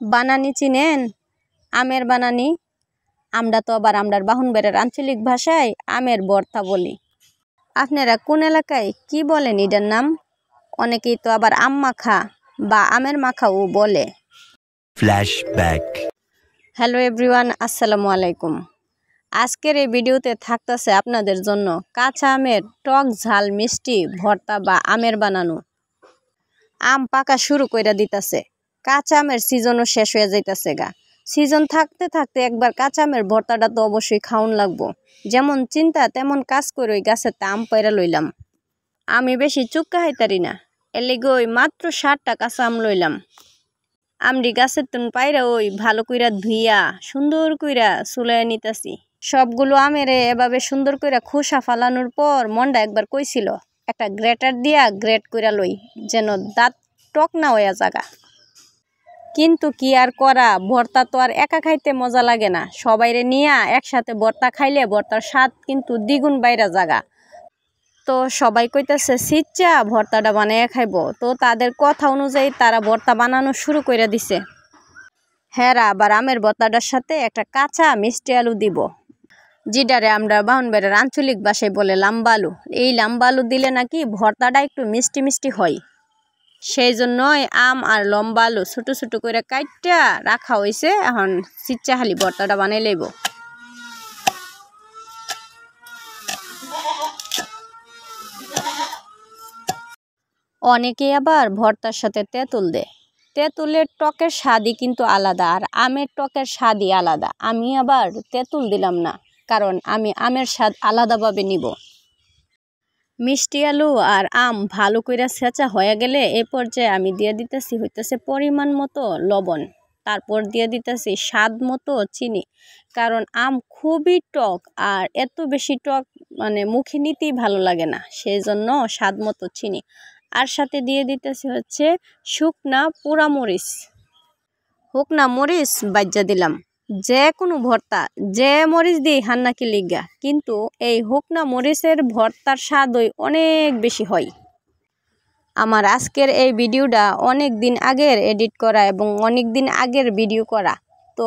বানানি চিনেন? আমের বানানি। আমরা তো আবার আমরার বাহনবাড়ির আঞ্চলিক ভাষায় আমের ভর্তা বলি। আপনারা কোন এলাকায় কি বলেন এটার নাম? অনেকেই তো আবার আম মাখা বা আমের মাখাও বলে। ফ্ল্যাশব্যাক। হ্যালো এভরিওয়ান, আসসালামু আলাইকুম। আজকের এই ভিডিওতে থাকতেছে আপনাদের জন্য কাঁচা আমের টক ঝাল মিষ্টি ভর্তা বা আমের বানানো। আম পাকা শুরু কইরা দিতেছে, কাঁচা আমের সিজনও শেষ হয়ে যাইতেছে গা। সিজন থাকতে থাকতে একবার কাঁচা আমের ভর্তাটা তো অবশ্যই খাওন লাগবো। যেমন চিন্তা তেমন কাজ করে ওই গাছের আম পাইরা লইলাম। আমি বেশি চুক্কা হাইতারি না, এর লিগে ওই মাত্র 60টা কাঁচা আম লইলাম। আমরি গাছের তুন পাইরা ওই ভালো কইরা ধুইয়া সুন্দর কইরা চুলাইয়া নিতাছি। সবগুলো আমের এভাবে সুন্দর কইরা খোসা ফালানোর পর মনটা একবার কইছিল একটা গ্রেটার দিয়া গ্রেট কইরা লই, যেন দাঁত টক না হইয়া জাগা। কিন্তু কি আর করা, ভর্তা তো আর একা খাইতে মজা লাগে না, সবাইরে নিয়া একসাথে ভর্তা খাইলে ভর্তার স্বাদ কিন্তু দ্বিগুণ বাইরা জাগা। তো সবাই কইতাছে সিচ্চা ভর্তাটা বানাইয়া খাইব। তো তাদের কথা অনুযায়ী তারা ভর্তা বানানো শুরু কইরা দিছে। হেরা আবার আমের ভর্তাটার সাথে একটা কাঁচা মিষ্টি আলু দিব, যেটারে আমরা বাহনবাড়ির আঞ্চলিক ভাষায় বলে লাম্বা আলু। এই লাম্বা আলু দিলে নাকি ভর্তাটা একটু মিষ্টি মিষ্টি হয়। সেই জন্যই আম আর লম্বা আলু ছোট ছোট করে কাইটা রাখা হয়েছে। এখন চিচ্চা হালি ভর্তাটা বানাই লইব। অনেকে আবার ভর্তার সাথে তেঁতুল দেয়। তেঁতুলের টকের স্বাদই কিন্তু আলাদা, আর আমের টকের স্বাদই আলাদা। আমি আবার তেঁতুল দিলাম না, কারণ আমি আমের স্বাদ আলাদাভাবে নিব। মিষ্টি আলু আর আম ভালো করে ছেঁচা হয়ে গেলে এ পর্যায়ে আমি দিয়ে দিতেছি হইতেছে পরিমাণ মতো লবণ। তারপর দিয়ে দিতেছি স্বাদ মতো চিনি, কারণ আম খুবই টক, আর এত বেশি টক মানে মুখে নিতেই ভালো লাগে না, সেই জন্য স্বাদ মতো চিনি। আর সাথে দিয়ে দিতেছি হচ্ছে শুকনা পোড়া মরিচ। শুকনা মরিচ বাজ্যা দিলাম। যে কোনো ভর্তা যে মরিচ দিই হান্নাকি লিগা, কিন্তু এই শুকনা মরিচের ভর্তার স্বাদই অনেক বেশি হয়। আমার আজকের এই ভিডিওটা অনেক দিন আগের এডিট করা এবং অনেক দিন আগের ভিডিও করা। তো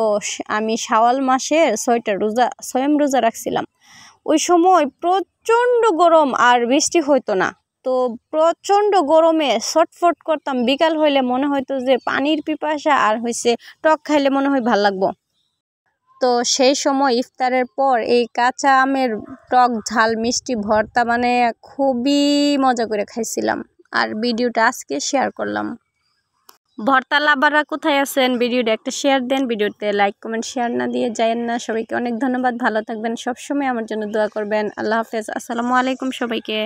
আমি শাওয়াল মাসের 6টা রোজা স্বয়ং রোজা রাখছিলাম। ওই সময় প্রচণ্ড গরম আর বৃষ্টি হইতো না। তো প্রচণ্ড গরমে ছটফট করতাম, বিকাল হইলে মনে হইতো যে পানির পিপাসা, আর হইছে টক খাইলে মনে হয় ভাল লাগবো। তো সেই সময় ইফতারের পর এই কাঁচা আমের টক ঝাল মিষ্টি ভর্তা মানে খুবই মজা করে খাইছিলাম, আর ভিডিওটা আজকে শেয়ার করলাম। ভর্তা লাভাররা কোথায় আছেন, ভিডিওটা একটা শেয়ার দেন। ভিডিওতে লাইক কমেন্ট শেয়ার না দিয়ে যায়েন না। সবাইকে অনেক ধন্যবাদ, ভালো থাকবেন, সবসময় আমার জন্য দোয়া করবেন। আল্লাহ হাফেজ, আসসালামু আলাইকুম সবাইকে।